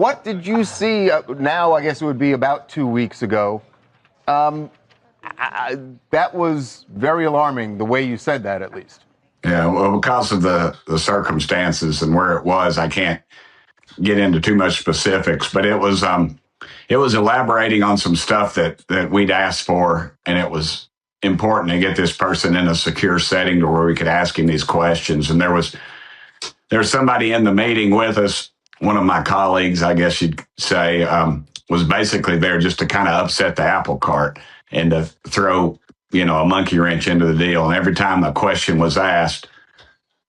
What did you see now? I guess it would be about 2 weeks ago. That was very alarming, the way you said that, at least. Yeah, well, because of the circumstances and where it was, I can't get into too much specifics, but it was elaborating on some stuff that we'd asked for, and it was important to get this person in a secure setting to where we could ask him these questions. And there was somebody in the meeting with us, one of my colleagues, I guess you'd say, was basically there just to kind of upset the apple cart and to throw, a monkey wrench into the deal. And every time a question was asked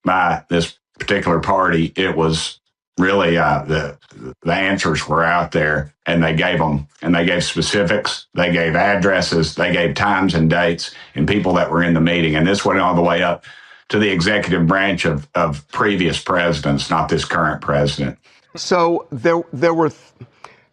by this particular party, it was really the answers were out there, and they gave them, and they gave specifics, they gave addresses, they gave times and dates and people that were in the meeting. And this went all the way up to the executive branch of previous presidents, not this current president. So there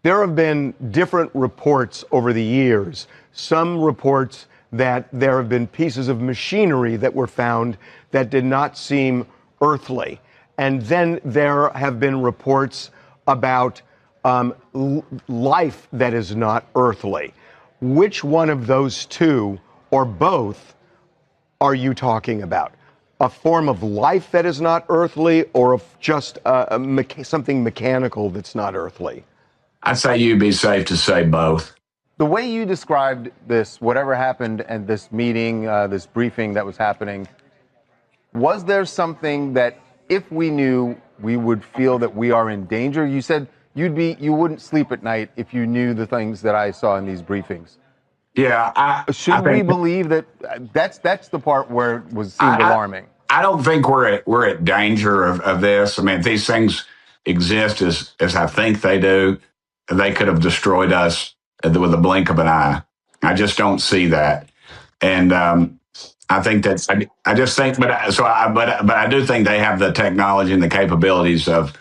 have been different reports over the years. Some reports that there have been pieces of machinery that were found that did not seem earthly. And then there have been reports about life that is not earthly. Which one of those two, or both, are you talking about? A form of life that is not earthly, or just something mechanical that's not earthly? I'd say you'd be safe to say both. The way you described this, whatever happened at this meeting, this briefing that was happening, was there something that if we knew, we would feel that we are in danger? You said you wouldn't sleep at night if you knew the things that I saw in these briefings. Yeah. Should we believe that that's the part where it seemed alarming? I don't think we're at danger of this. I mean, if these things exist as I think they do, they could have destroyed us with a blink of an eye. I just don't see that. And I think I just think, but I do think they have the technology and the capabilities of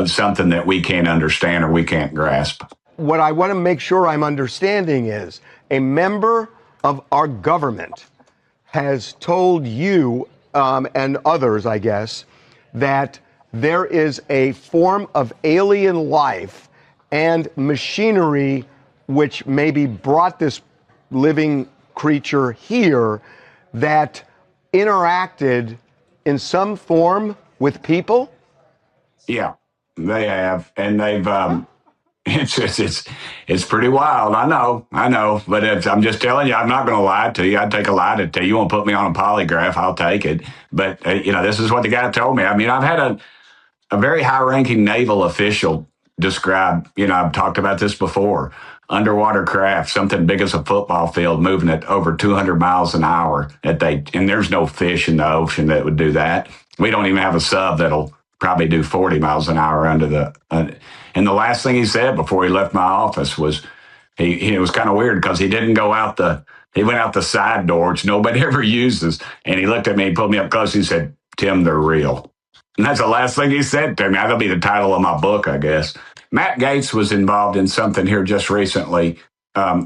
something that we can't understand or we can't grasp. What I want to make sure I'm understanding is a member of our government has told you and others, I guess, that there is a form of alien life and machinery which maybe brought this living creature here that interacted in some form with people? Yeah, they have, and they've. It's pretty wild. I know, but I'm just telling you, I'm not going to lie to you. I'd take a lie to tell you. You want to put me on a polygraph, I'll take it. But this is what the guy told me. I mean, I've had a very high-ranking naval official describe. I've talked about this before. Underwater craft, something big as a football field, moving at over 200 miles an hour. And there's no fish in the ocean that would do that. We don't even have a sub that'll probably do 40 miles an hour under the. And the last thing he said before he left my office was, it was kind of weird because he didn't go out he went out the side door, which nobody ever uses. And he looked at me, he pulled me up close, and he said, "Tim, they're real." And that's the last thing he said to me. That'll be the title of my book, I guess. Matt Gaetz was involved in something here just recently.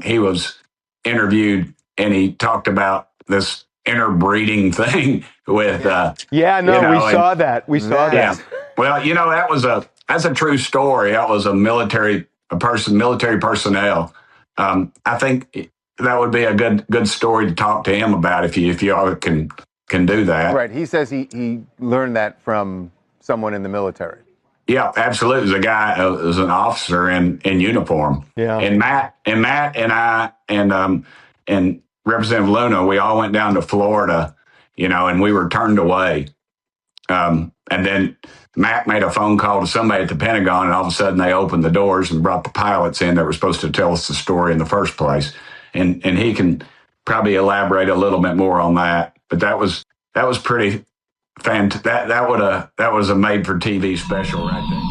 He was interviewed, and he talked about this interbreeding thing with. We saw that. We saw that. Yeah. Well, that's a true story. That was military personnel. I think that would be a good story to talk to him about if you all can do that. Right. He says he learned that from someone in the military. Yeah, absolutely. It was a guy, it was an officer in uniform. Yeah. And Matt and I and Representative Luna, we all went down to Florida, and we were turned away. And then Matt made a phone call to somebody at the Pentagon, and all of a sudden they opened the doors and brought the pilots in that were supposed to tell us the story in the first place. And he can probably elaborate a little bit more on that. But that was pretty fantastic. That was a made for TV special right there.